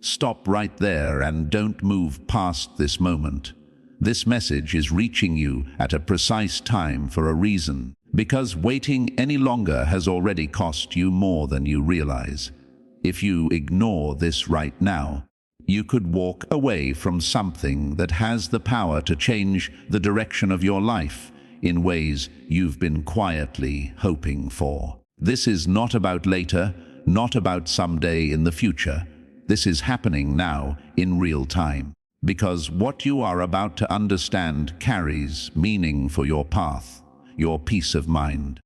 Stop right there and don't move past this moment. This message is reaching you at a precise time for a reason, because waiting any longer has already cost you more than you realize. If you ignore this right now, you could walk away from something that has the power to change the direction of your life in ways you've been quietly hoping for. This is not about later, not about someday in the future. This is happening now in real time, because what you are about to understand carries meaning for your path, your peace of mind,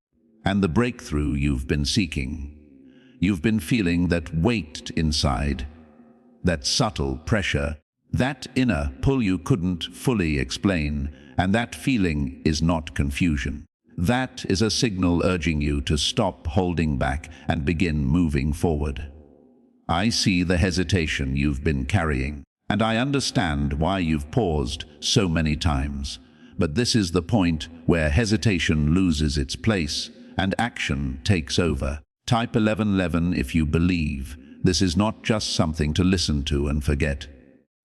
and the breakthrough you've been seeking. You've been feeling that weight inside, that subtle pressure, that inner pull you couldn't fully explain, and that feeling is not confusion. That is a signal urging you to stop holding back and begin moving forward. I see the hesitation you've been carrying, and I understand why you've paused so many times. But this is the point where hesitation loses its place and action takes over. Type 1111 if you believe. This is not just something to listen to and forget.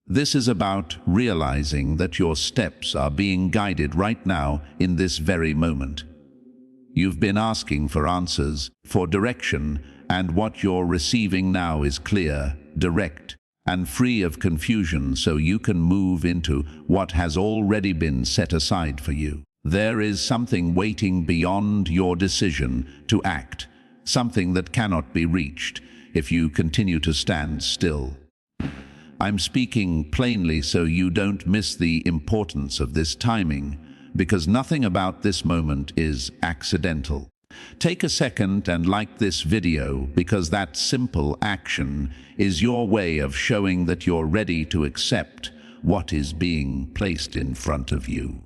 This is about realizing that your steps are being guided right now in this very moment. You've been asking for answers, for direction, and what you're receiving now is clear, direct, and free of confusion, so you can move into what has already been set aside for you. There is something waiting beyond your decision to act, something that cannot be reached if you continue to stand still. I'm speaking plainly so you don't miss the importance of this timing, because nothing about this moment is accidental. Take a second and like this video, because that simple action is your way of showing that you're ready to accept what is being placed in front of you.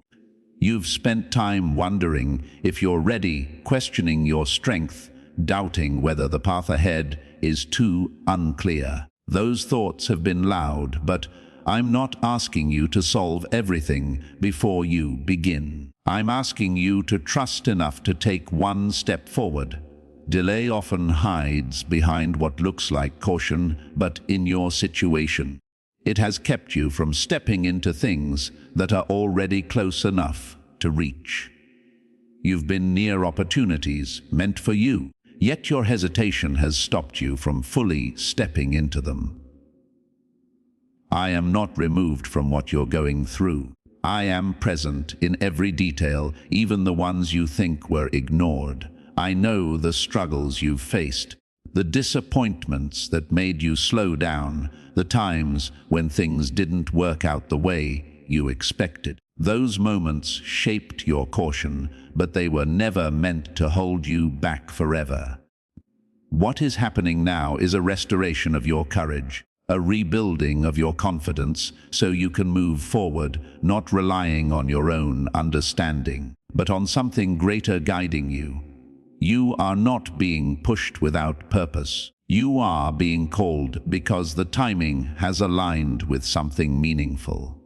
You've spent time wondering if you're ready, questioning your strength, doubting whether the path ahead is too unclear. Those thoughts have been loud, but I'm not asking you to solve everything before you begin. I'm asking you to trust enough to take one step forward. Delay often hides behind what looks like caution, but in your situation, it has kept you from stepping into things that are already close enough to reach. You've been near opportunities meant for you, yet your hesitation has stopped you from fully stepping into them. I am not removed from what you're going through. I am present in every detail, even the ones you think were ignored. I know the struggles you've faced, the disappointments that made you slow down, the times when things didn't work out the way you expected. Those moments shaped your caution, but they were never meant to hold you back forever. What is happening now is a restoration of your courage, a rebuilding of your confidence, so you can move forward, not relying on your own understanding, but on something greater guiding you. You are not being pushed without purpose. You are being called because the timing has aligned with something meaningful.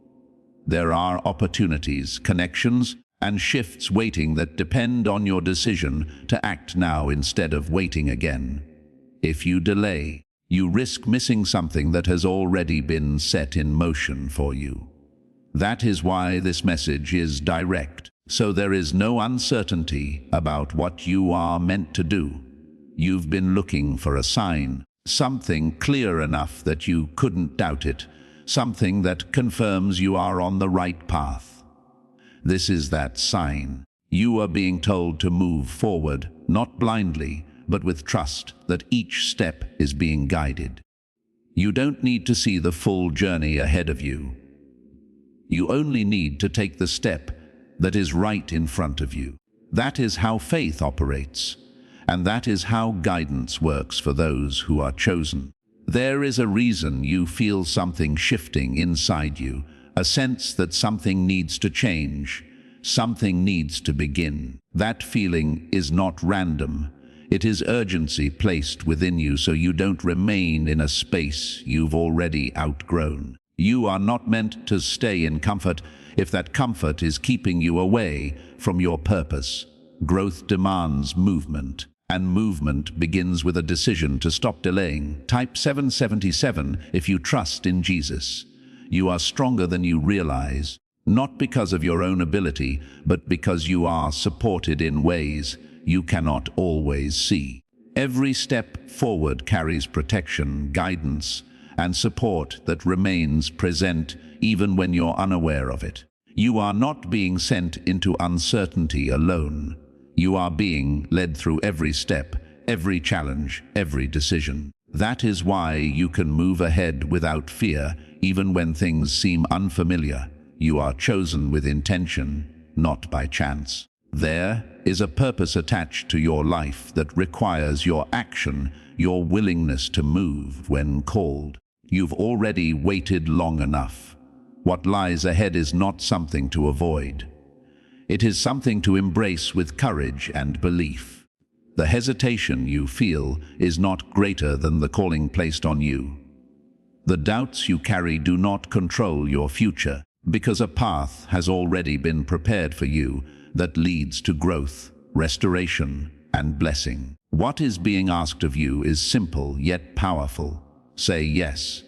There are opportunities, connections, and shifts waiting that depend on your decision to act now instead of waiting again. If you delay, you risk missing something that has already been set in motion for you. That is why this message is direct, so there is no uncertainty about what you are meant to do. You've been looking for a sign, something clear enough that you couldn't doubt it, something that confirms you are on the right path. This is that sign. You are being told to move forward, not blindly, but with trust that each step is being guided. You don't need to see the full journey ahead of you. You only need to take the step that is right in front of you. That is how faith operates, and that is how guidance works for those who are chosen. There is a reason you feel something shifting inside you, a sense that something needs to change, something needs to begin. That feeling is not random. It is urgency placed within you so you don't remain in a space you've already outgrown. You are not meant to stay in comfort if that comfort is keeping you away from your purpose. Growth demands movement, and movement begins with a decision to stop delaying. Type 777 if you trust in Jesus. You are stronger than you realize, not because of your own ability, but because you are supported in ways you cannot always see. Every step forward carries protection, guidance, and support that remains present even when you're unaware of it. You are not being sent into uncertainty alone. You are being led through every step, every challenge, every decision. That is why you can move ahead without fear, even when things seem unfamiliar. You are chosen with intention, not by chance. There is a purpose attached to your life that requires your action, your willingness to move when called. You've already waited long enough. What lies ahead is not something to avoid. It is something to embrace with courage and belief. The hesitation you feel is not greater than the calling placed on you. The doubts you carry do not control your future, because a path has already been prepared for you that leads to growth, restoration, and blessing. What is being asked of you is simple yet powerful. Say yes.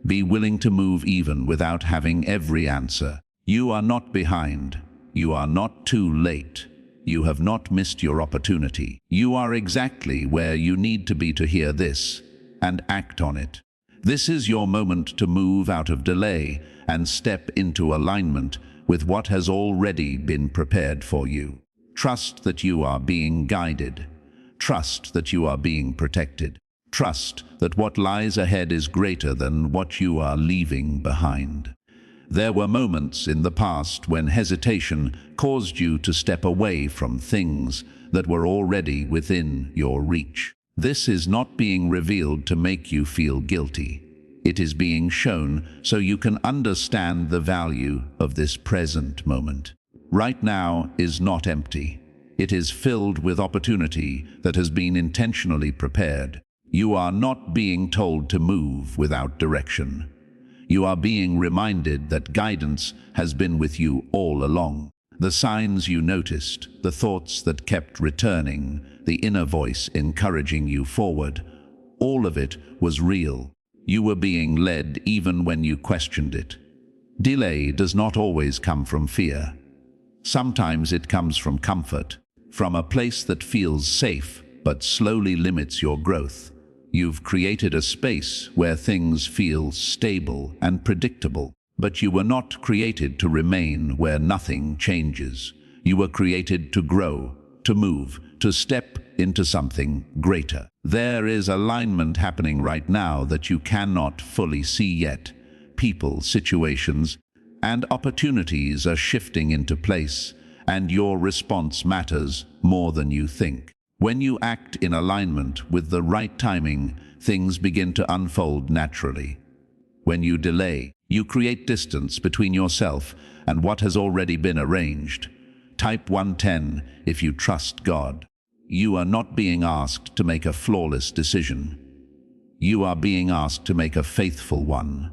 Be willing to move even without having every answer. You are not behind. You are not too late. You have not missed your opportunity. You are exactly where you need to be to hear this and act on it. This is your moment to move out of delay and step into alignment with what has already been prepared for you. Trust that you are being guided. Trust that you are being protected. Trust that what lies ahead is greater than what you are leaving behind. There were moments in the past when hesitation caused you to step away from things that were already within your reach. This is not being revealed to make you feel guilty. It is being shown so you can understand the value of this present moment. Right now is not empty. It is filled with opportunity that has been intentionally prepared. You are not being told to move without direction. You are being reminded that guidance has been with you all along. The signs you noticed, the thoughts that kept returning, the inner voice encouraging you forward, all of it was real. You were being led even when you questioned it. Delay does not always come from fear. Sometimes it comes from comfort, from a place that feels safe but slowly limits your growth. You've created a space where things feel stable and predictable, but you were not created to remain where nothing changes. You were created to grow, to move, to step into something greater. There is alignment happening right now that you cannot fully see yet. People, situations, and opportunities are shifting into place, and your response matters more than you think. When you act in alignment with the right timing, things begin to unfold naturally. When you delay, you create distance between yourself and what has already been arranged. Type 110 if you trust God. You are not being asked to make a flawless decision. You are being asked to make a faithful one.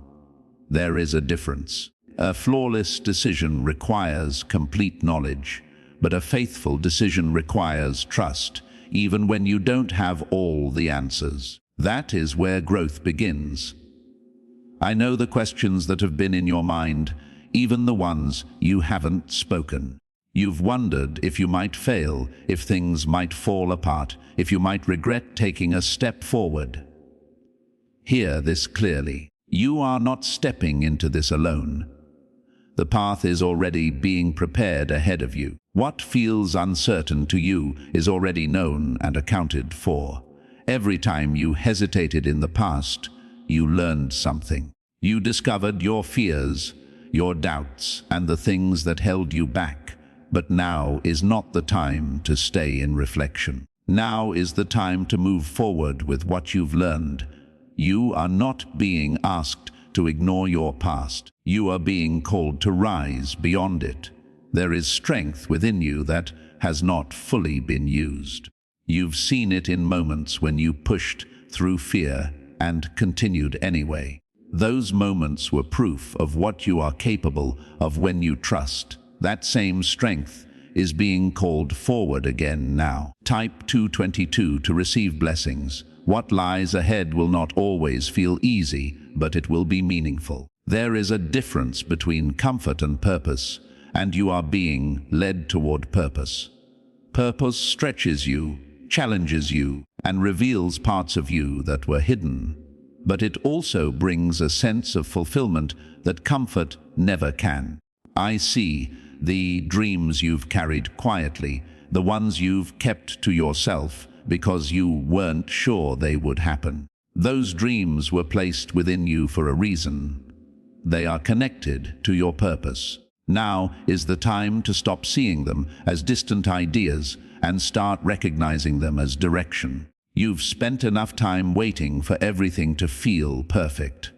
There is a difference. A flawless decision requires complete knowledge, but a faithful decision requires trust, even when you don't have all the answers. That is where growth begins. I know the questions that have been in your mind, even the ones you haven't spoken. You've wondered if you might fail, if things might fall apart, if you might regret taking a step forward. Hear this clearly. You are not stepping into this alone. The path is already being prepared ahead of you. What feels uncertain to you is already known and accounted for. Every time you hesitated in the past, you learned something. You discovered your fears, your doubts, and the things that held you back. But now is not the time to stay in reflection. Now is the time to move forward with what you've learned. You are not being asked to ignore your past. You are being called to rise beyond it. There is strength within you that has not fully been used. You've seen it in moments when you pushed through fear and continued anyway. Those moments were proof of what you are capable of when you trust. That same strength is being called forward again now. Type 222 to receive blessings. What lies ahead will not always feel easy, but it will be meaningful. There is a difference between comfort and purpose, and you are being led toward purpose. Purpose stretches you, challenges you, and reveals parts of you that were hidden. But it also brings a sense of fulfillment that comfort never can. I see the dreams you've carried quietly, the ones you've kept to yourself because you weren't sure they would happen. Those dreams were placed within you for a reason. They are connected to your purpose. Now is the time to stop seeing them as distant ideas and start recognizing them as direction. You've spent enough time waiting for everything to feel perfect.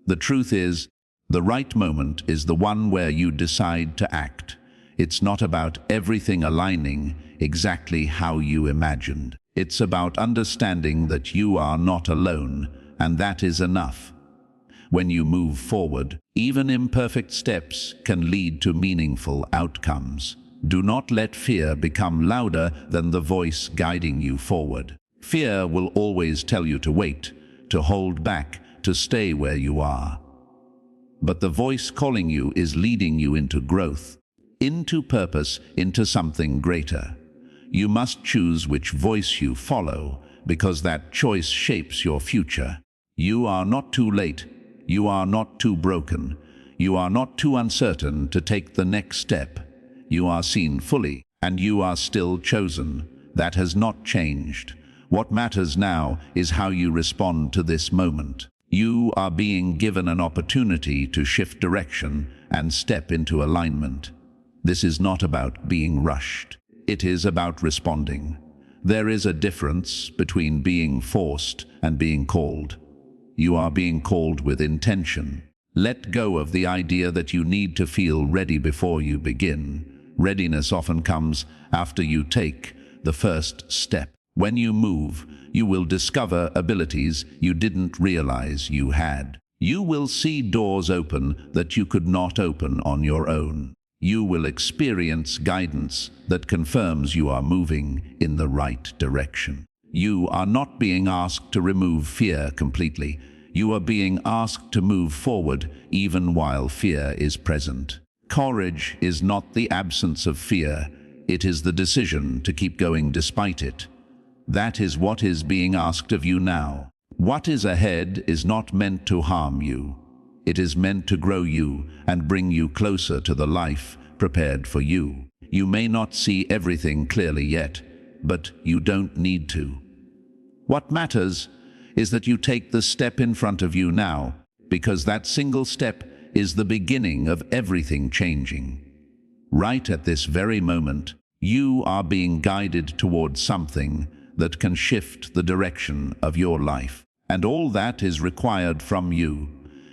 The truth is, the right moment is the one where you decide to act. It's not about everything aligning exactly how you imagined. It's about understanding that you are not alone, and that is enough. When you move forward, even imperfect steps can lead to meaningful outcomes. Do not let fear become louder than the voice guiding you forward. Fear will always tell you to wait, to hold back, to stay where you are. But the voice calling you is leading you into growth, into purpose, into something greater. You must choose which voice you follow, because that choice shapes your future. You are not too late. You are not too broken. You are not too uncertain to take the next step. You are seen fully, and you are still chosen. That has not changed. What matters now is how you respond to this moment. You are being given an opportunity to shift direction and step into alignment. This is not about being rushed. It is about responding. There is a difference between being forced and being called. You are being called with intention. Let go of the idea that you need to feel ready before you begin. Readiness often comes after you take the first step. When you move, you will discover abilities you didn't realize you had. You will see doors open that you could not open on your own. You will experience guidance that confirms you are moving in the right direction. You are not being asked to remove fear completely. You are being asked to move forward even while fear is present. Courage is not the absence of fear. It is the decision to keep going despite it. That is what is being asked of you now. What is ahead is not meant to harm you. It is meant to grow you and bring you closer to the life prepared for you. You may not see everything clearly yet, but you don't need to. What matters is that you take the step in front of you now, because that single step is the beginning of everything changing. Right at this very moment, you are being guided towards something that can shift the direction of your life. And all that is required from you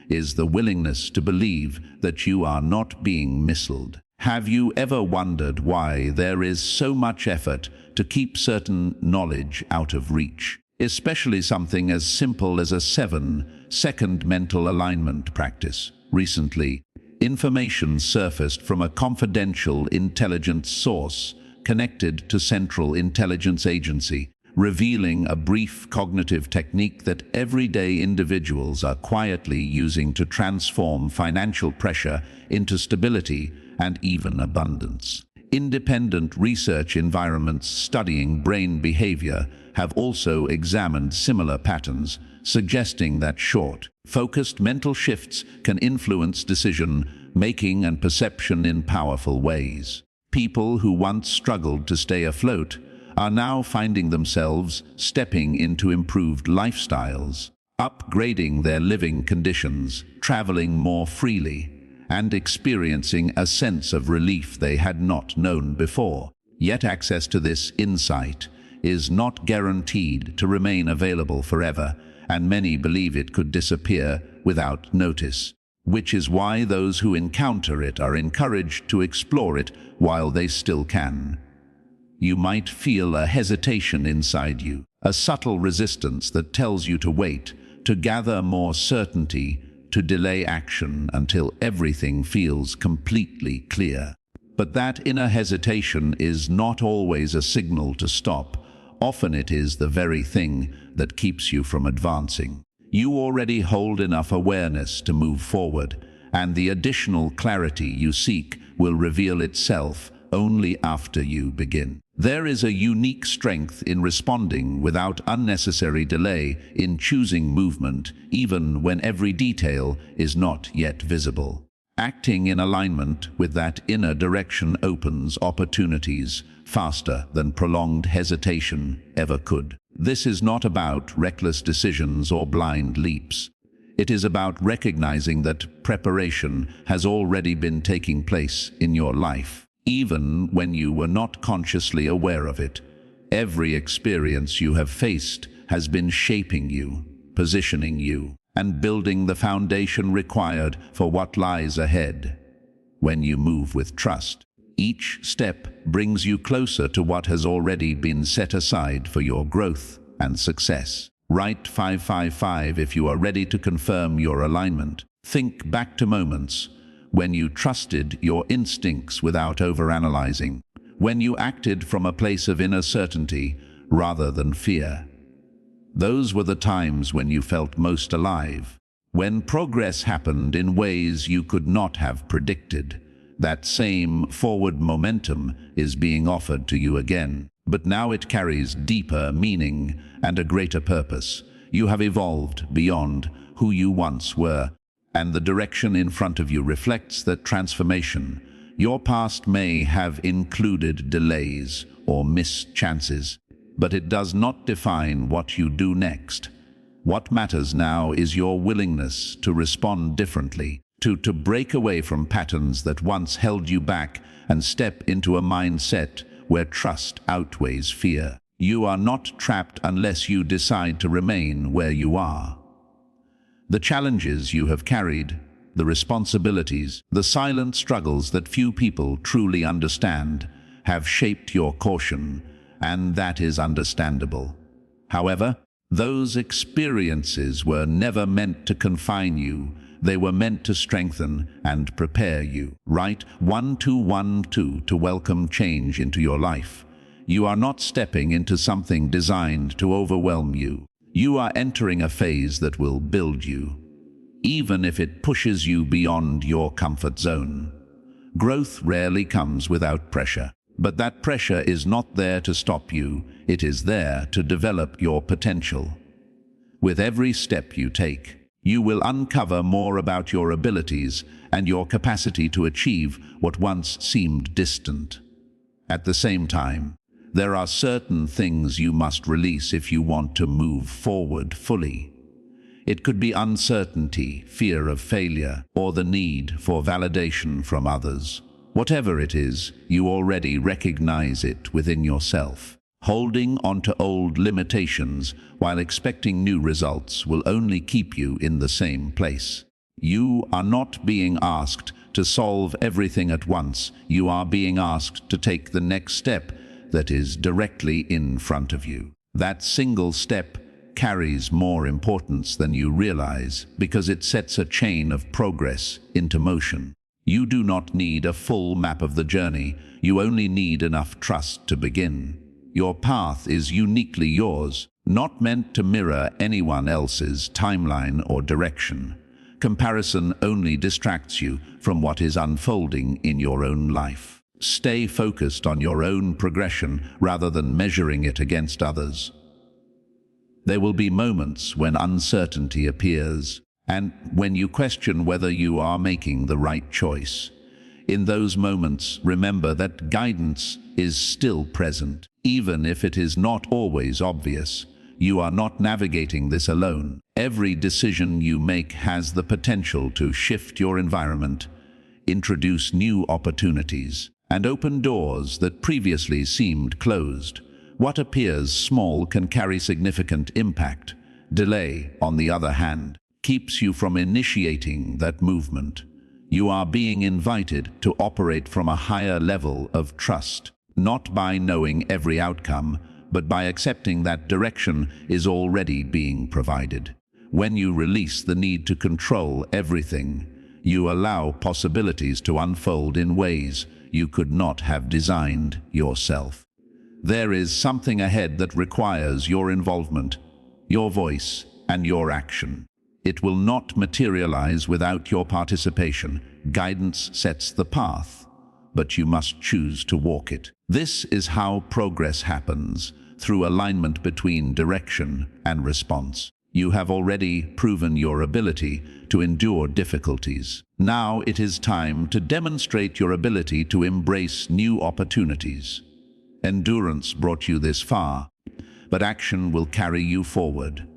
is the willingness to believe that you are not being misled. Have you ever wondered why there is so much effort to keep certain knowledge out of reach? Especially something as simple as a 7-second mental alignment practice. Recently, information surfaced from a confidential intelligence source connected to Central Intelligence Agency, revealing a brief cognitive technique that everyday individuals are quietly using to transform financial pressure into stability and even abundance. Independent research environments studying brain behavior have also examined similar patterns, suggesting that short, focused mental shifts can influence decision-making and perception in powerful ways. People who once struggled to stay afloat are now finding themselves stepping into improved lifestyles, upgrading their living conditions, traveling more freely, and experiencing a sense of relief they had not known before. Yet access to this insight is not guaranteed to remain available forever, and many believe it could disappear without notice, which is why those who encounter it are encouraged to explore it while they still can. You might feel a hesitation inside you, a subtle resistance that tells you to wait, to gather more certainty, to delay action until everything feels completely clear. But that inner hesitation is not always a signal to stop. Often it is the very thing that keeps you from advancing. You already hold enough awareness to move forward, and the additional clarity you seek will reveal itself only after you begin. There is a unique strength in responding without unnecessary delay, in choosing movement, even when every detail is not yet visible. Acting in alignment with that inner direction opens opportunities faster than prolonged hesitation ever could. This is not about reckless decisions or blind leaps. It is about recognizing that preparation has already been taking place in your life, even when you were not consciously aware of it. Every experience you have faced has been shaping you, positioning you, and building the foundation required for what lies ahead. When you move with trust, each step brings you closer to what has already been set aside for your growth and success. Write 555 if you are ready to confirm your alignment. Think back to moments when you trusted your instincts without overanalyzing, when you acted from a place of inner certainty rather than fear. Those were the times when you felt most alive, when progress happened in ways you could not have predicted. That same forward momentum is being offered to you again, but now it carries deeper meaning and a greater purpose. You have evolved beyond who you once were, and the direction in front of you reflects that transformation. Your past may have included delays or missed chances, but it does not define what you do next. What matters now is your willingness to respond differently, to break away from patterns that once held you back and step into a mindset where trust outweighs fear. You are not trapped unless you decide to remain where you are. The challenges you have carried, the responsibilities, the silent struggles that few people truly understand, have shaped your caution, and that is understandable. However, those experiences were never meant to confine you. They were meant to strengthen and prepare you. Write 1212 to welcome change into your life. You are not stepping into something designed to overwhelm you. You are entering a phase that will build you, even if it pushes you beyond your comfort zone. Growth rarely comes without pressure, but that pressure is not there to stop you. It is there to develop your potential. With every step you take, you will uncover more about your abilities and your capacity to achieve what once seemed distant. At the same time, there are certain things you must release if you want to move forward fully. It could be uncertainty, fear of failure, or the need for validation from others. Whatever it is, you already recognize it within yourself. Holding on to old limitations while expecting new results will only keep you in the same place. You are not being asked to solve everything at once. You are being asked to take the next step that is directly in front of you. That single step carries more importance than you realize because it sets a chain of progress into motion. You do not need a full map of the journey. You only need enough trust to begin. Your path is uniquely yours, not meant to mirror anyone else's timeline or direction. Comparison only distracts you from what is unfolding in your own life. Stay focused on your own progression rather than measuring it against others. There will be moments when uncertainty appears, and when you question whether you are making the right choice. In those moments, remember that guidance is still present, even if it is not always obvious. You are not navigating this alone. Every decision you make has the potential to shift your environment, introduce new opportunities, and open doors that previously seemed closed. What appears small can carry significant impact. Delay, on the other hand, keeps you from initiating that movement. You are being invited to operate from a higher level of trust, not by knowing every outcome, but by accepting that direction is already being provided. When you release the need to control everything, you allow possibilities to unfold in ways you could not have designed yourself. There is something ahead that requires your involvement, your voice, and your action. It will not materialize without your participation. Guidance sets the path, but you must choose to walk it. This is how progress happens, through alignment between direction and response. You have already proven your ability to endure difficulties. Now it is time to demonstrate your ability to embrace new opportunities. Endurance brought you this far, but action will carry you forward.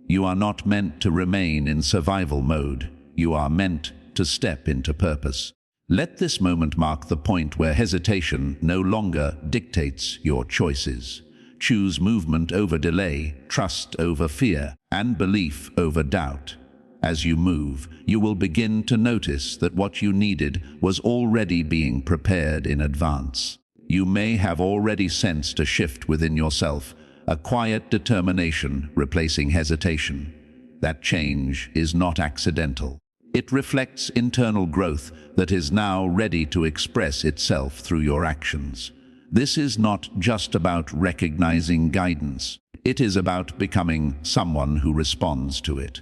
You are not meant to remain in survival mode. You are meant to step into purpose. Let this moment mark the point where hesitation no longer dictates your choices. Choose movement over delay, trust over fear, and belief over doubt. As you move, you will begin to notice that what you needed was already being prepared in advance. You may have already sensed a shift within yourself, a quiet determination replacing hesitation. That change is not accidental. It reflects internal growth that is now ready to express itself through your actions. This is not just about recognizing guidance. It is about becoming someone who responds to it.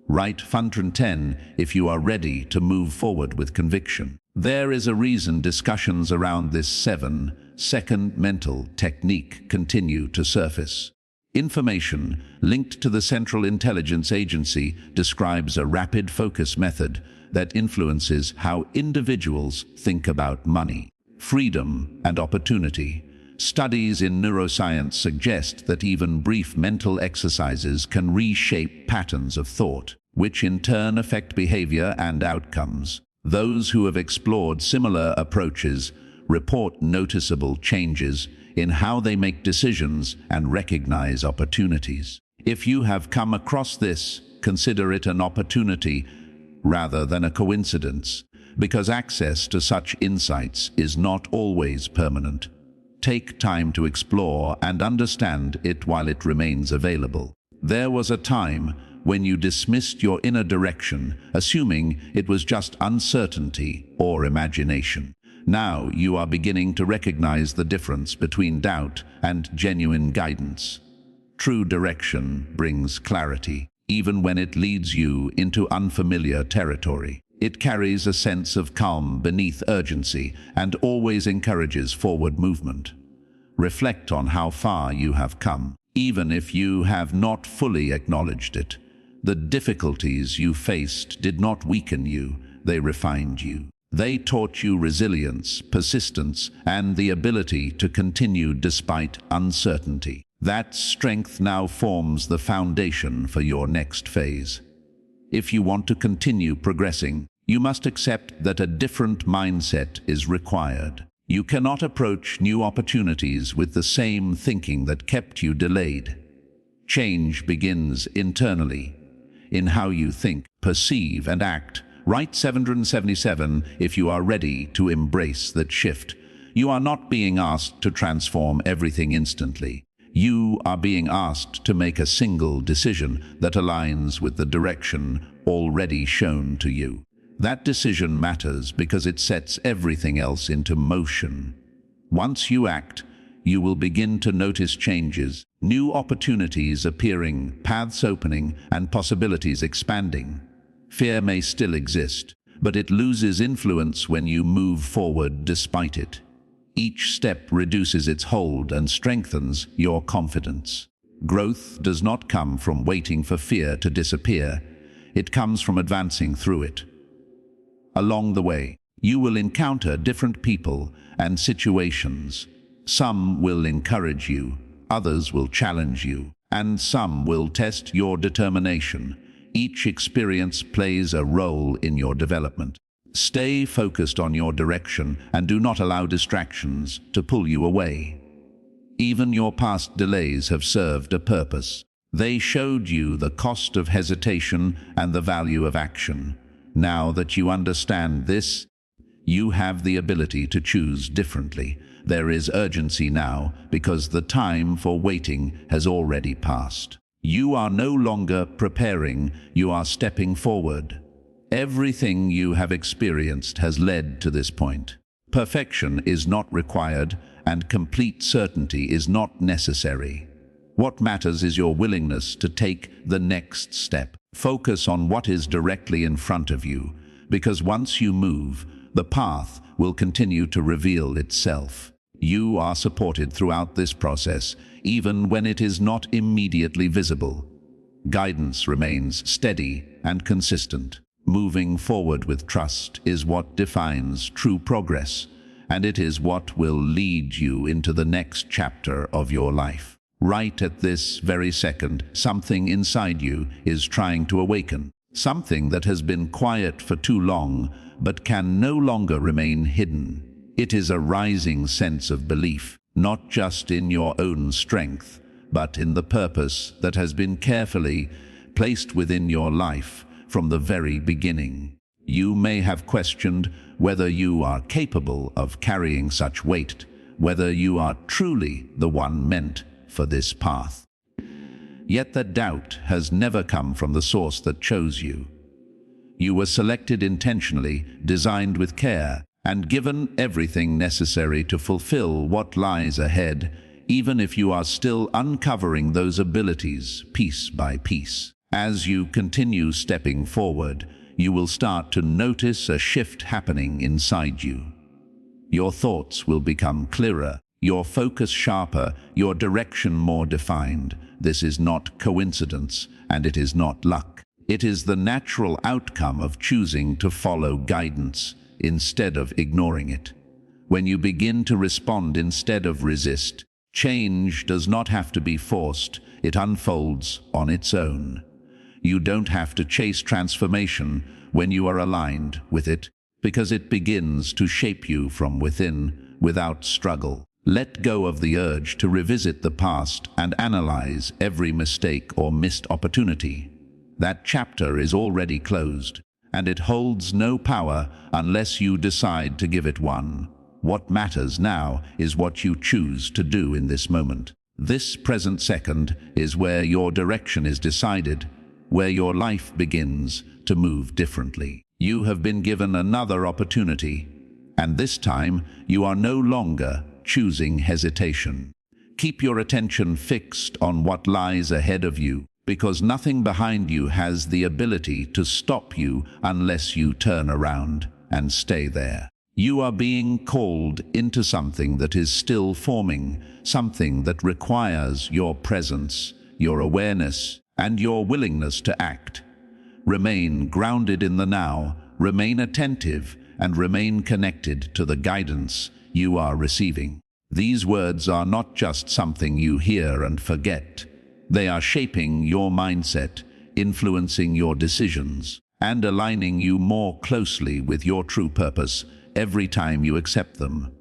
Write Function 10 if you are ready to move forward with conviction. There is a reason discussions around this 7-second mental technique continue to surface. Information linked to the Central Intelligence Agency describes a rapid focus method that influences how individuals think about money, freedom, and opportunity. Studies in neuroscience suggest that even brief mental exercises can reshape patterns of thought, which in turn affect behavior and outcomes. Those who have explored similar approaches report noticeable changes in how they make decisions and recognize opportunities. If you have come across this, consider it an opportunity rather than a coincidence, because access to such insights is not always permanent. Take time to explore and understand it while it remains available. There was a time when you dismissed your inner direction, assuming it was just uncertainty or imagination. Now you are beginning to recognize the difference between doubt and genuine guidance. True direction brings clarity, even when it leads you into unfamiliar territory. It carries a sense of calm beneath urgency and always encourages forward movement. Reflect on how far you have come, even if you have not fully acknowledged it. The difficulties you faced did not weaken you, they refined you. They taught you resilience, persistence, and the ability to continue despite uncertainty. That strength now forms the foundation for your next phase. If you want to continue progressing, you must accept that a different mindset is required. You cannot approach new opportunities with the same thinking that kept you delayed. Change begins internally, in how you think, perceive, and act. Write 777 if you are ready to embrace that shift. You are not being asked to transform everything instantly. You are being asked to make a single decision that aligns with the direction already shown to you. That decision matters because it sets everything else into motion. Once you act, you will begin to notice changes, new opportunities appearing, paths opening, and possibilities expanding. Fear may still exist, but it loses influence when you move forward despite it. Each step reduces its hold and strengthens your confidence. Growth does not come from waiting for fear to disappear. It comes from advancing through it. Along the way, you will encounter different people and situations. Some will encourage you, others will challenge you, and some will test your determination. Each experience plays a role in your development. Stay focused on your direction and do not allow distractions to pull you away. Even your past delays have served a purpose. They showed you the cost of hesitation and the value of action. Now that you understand this, you have the ability to choose differently. There is urgency now because the time for waiting has already passed. You are no longer preparing, you are stepping forward. Everything you have experienced has led to this point. Perfection is not required, and complete certainty is not necessary. What matters is your willingness to take the next step. Focus on what is directly in front of you, because once you move, the path will continue to reveal itself. You are supported throughout this process, even when it is not immediately visible. Guidance remains steady and consistent. Moving forward with trust is what defines true progress, and it is what will lead you into the next chapter of your life. Right at this very second, something inside you is trying to awaken. Something that has been quiet for too long, but can no longer remain hidden. It is a rising sense of belief, not just in your own strength, but in the purpose that has been carefully placed within your life from the very beginning. You may have questioned whether you are capable of carrying such weight, whether you are truly the one meant for this path. Yet that doubt has never come from the source that chose you. You were selected intentionally, designed with care, and given everything necessary to fulfill what lies ahead, even if you are still uncovering those abilities piece by piece. As you continue stepping forward, you will start to notice a shift happening inside you. Your thoughts will become clearer, your focus sharper, your direction more defined. This is not coincidence, and it is not luck. It is the natural outcome of choosing to follow guidance instead of ignoring it. When you begin to respond instead of resist, change does not have to be forced, it unfolds on its own. You don't have to chase transformation when you are aligned with it, because it begins to shape you from within without struggle. Let go of the urge to revisit the past and analyze every mistake or missed opportunity. That chapter is already closed, and it holds no power unless you decide to give it one. What matters now is what you choose to do in this moment. This present second is where your direction is decided, where your life begins to move differently. You have been given another opportunity, and this time you are no longer choosing hesitation. Keep your attention fixed on what lies ahead of you, because nothing behind you has the ability to stop you unless you turn around and stay there. You are being called into something that is still forming, something that requires your presence, your awareness, and your willingness to act. Remain grounded in the now, remain attentive, and remain connected to the guidance you are receiving. These words are not just something you hear and forget. They are shaping your mindset, influencing your decisions, and aligning you more closely with your true purpose every time you accept them.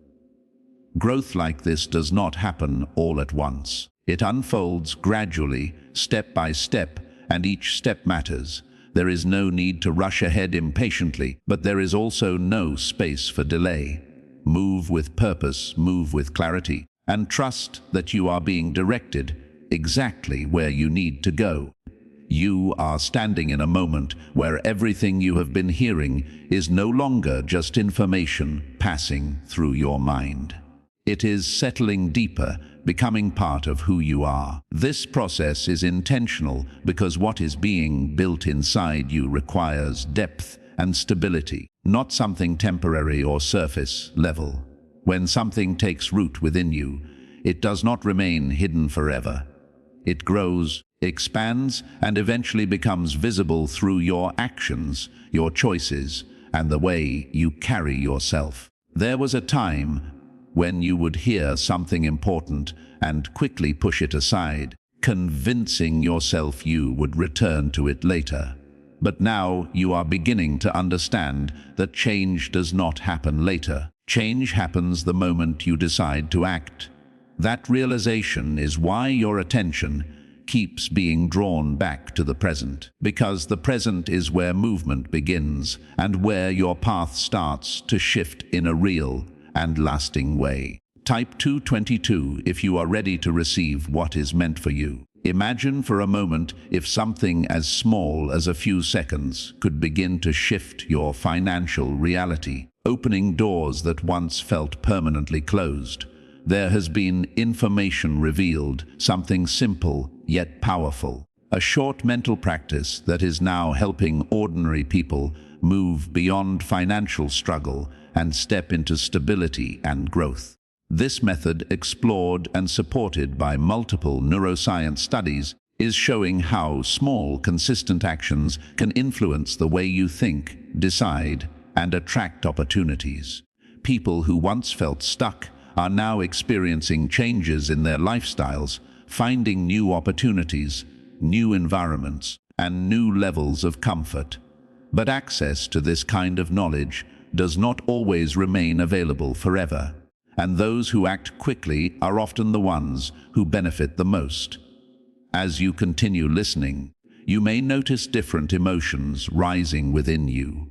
Growth like this does not happen all at once. It unfolds gradually, step by step, and each step matters. There is no need to rush ahead impatiently, but there is also no space for delay. Move with purpose, move with clarity, and trust that you are being directed exactly where you need to go. You are standing in a moment where everything you have been hearing is no longer just information passing through your mind. It is settling deeper, becoming part of who you are. This process is intentional because what is being built inside you requires depth and stability, not something temporary or surface level. When something takes root within you, it does not remain hidden forever. It grows, expands, and eventually becomes visible through your actions, your choices, and the way you carry yourself. There was a time when you would hear something important and quickly push it aside, convincing yourself you would return to it later. But now you are beginning to understand that change does not happen later. Change happens the moment you decide to act. That realization is why your attention keeps being drawn back to the present, because the present is where movement begins and where your path starts to shift in a real and lasting way. Type 222 if you are ready to receive what is meant for you. Imagine for a moment if something as small as a few seconds could begin to shift your financial reality, opening doors that once felt permanently closed. There has been information revealed, something simple yet powerful. A short mental practice that is now helping ordinary people move beyond financial struggle and step into stability and growth. This method, explored and supported by multiple neuroscience studies, is showing how small, consistent actions can influence the way you think, decide, and attract opportunities. People who once felt stuck are now experiencing changes in their lifestyles, finding new opportunities, new environments, and new levels of comfort. But access to this kind of knowledge does not always remain available forever, and those who act quickly are often the ones who benefit the most. As you continue listening, you may notice different emotions rising within you.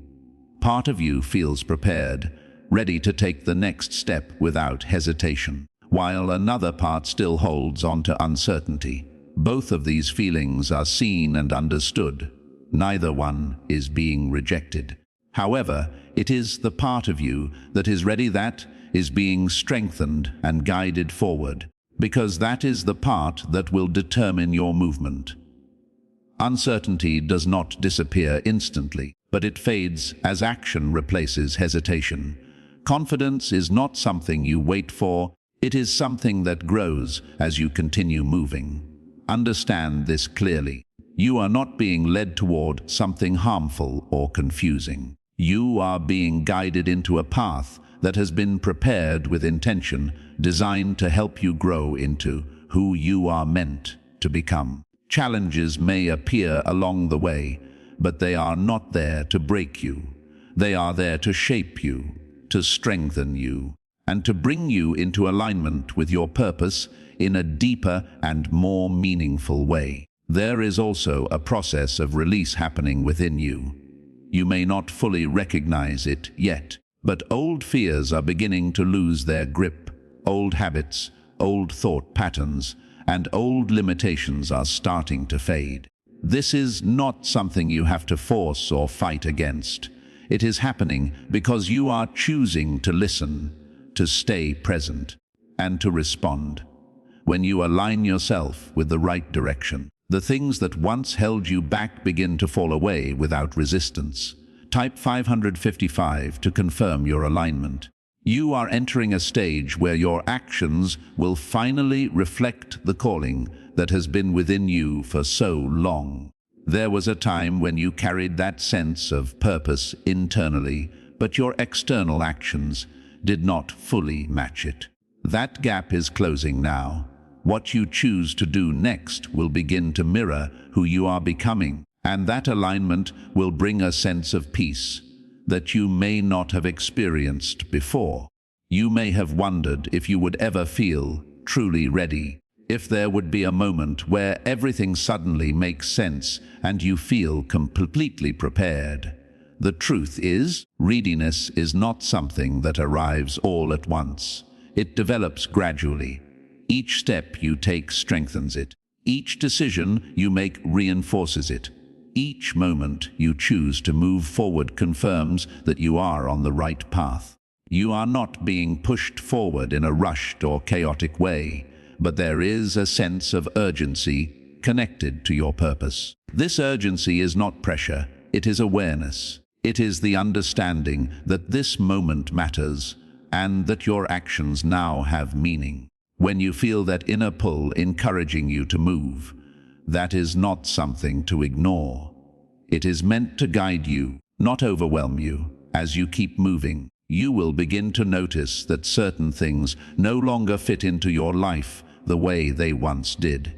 Part of you feels prepared, ready to take the next step without hesitation, while another part still holds on to uncertainty. Both of these feelings are seen and understood. Neither one is being rejected. However, it is the part of you that is ready that is being strengthened and guided forward, because that is the part that will determine your movement. Uncertainty does not disappear instantly, but it fades as action replaces hesitation. Confidence is not something you wait for, it is something that grows as you continue moving. Understand this clearly. You are not being led toward something harmful or confusing. You are being guided into a path that has been prepared with intention, designed to help you grow into who you are meant to become. Challenges may appear along the way, but they are not there to break you. They are there to shape you, to strengthen you, and to bring you into alignment with your purpose in a deeper and more meaningful way. There is also a process of release happening within you. You may not fully recognize it yet, but old fears are beginning to lose their grip. Old habits, old thought patterns, and old limitations are starting to fade. This is not something you have to force or fight against. It is happening because you are choosing to listen, to stay present, and to respond. When you align yourself with the right direction, the things that once held you back begin to fall away without resistance. Type 555 to confirm your alignment. You are entering a stage where your actions will finally reflect the calling that has been within you for so long. There was a time when you carried that sense of purpose internally, but your external actions did not fully match it. That gap is closing now. What you choose to do next will begin to mirror who you are becoming, and that alignment will bring a sense of peace that you may not have experienced before. You may have wondered if you would ever feel truly ready, if there would be a moment where everything suddenly makes sense and you feel completely prepared. The truth is, readiness is not something that arrives all at once. It develops gradually. Each step you take strengthens it. Each decision you make reinforces it. Each moment you choose to move forward confirms that you are on the right path. You are not being pushed forward in a rushed or chaotic way, but there is a sense of urgency connected to your purpose. This urgency is not pressure, it is awareness. It is the understanding that this moment matters and that your actions now have meaning. When you feel that inner pull encouraging you to move, that is not something to ignore. It is meant to guide you, not overwhelm you. As you keep moving, you will begin to notice that certain things no longer fit into your life the way they once did.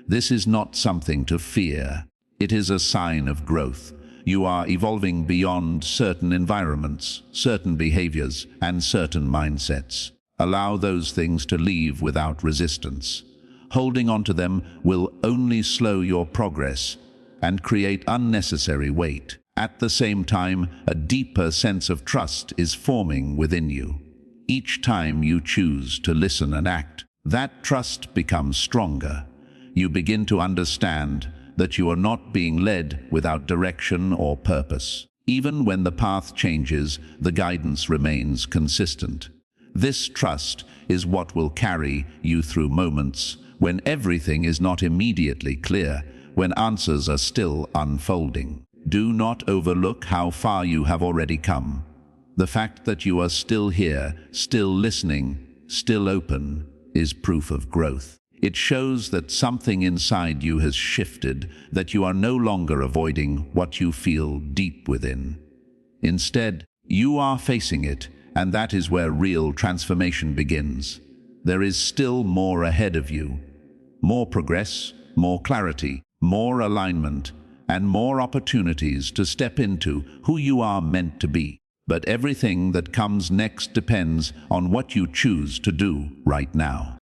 This is not something to fear. It is a sign of growth. You are evolving beyond certain environments, certain behaviors, and certain mindsets. Allow those things to leave without resistance. Holding on to them will only slow your progress and create unnecessary weight. At the same time, a deeper sense of trust is forming within you. Each time you choose to listen and act, that trust becomes stronger. you begin to understand that you are not being led without direction or purpose. Even when the path changes, the guidance remains consistent. This trust is what will carry you through moments when everything is not immediately clear, when answers are still unfolding. Do not overlook how far you have already come. The fact that you are still here, still listening, still open, is proof of growth. It shows that something inside you has shifted, that you are no longer avoiding what you feel deep within. Instead, you are facing it, and that is where real transformation begins. There is still more ahead of you. More progress, more clarity, more alignment, and more opportunities to step into who you are meant to be. But everything that comes next depends on what you choose to do right now.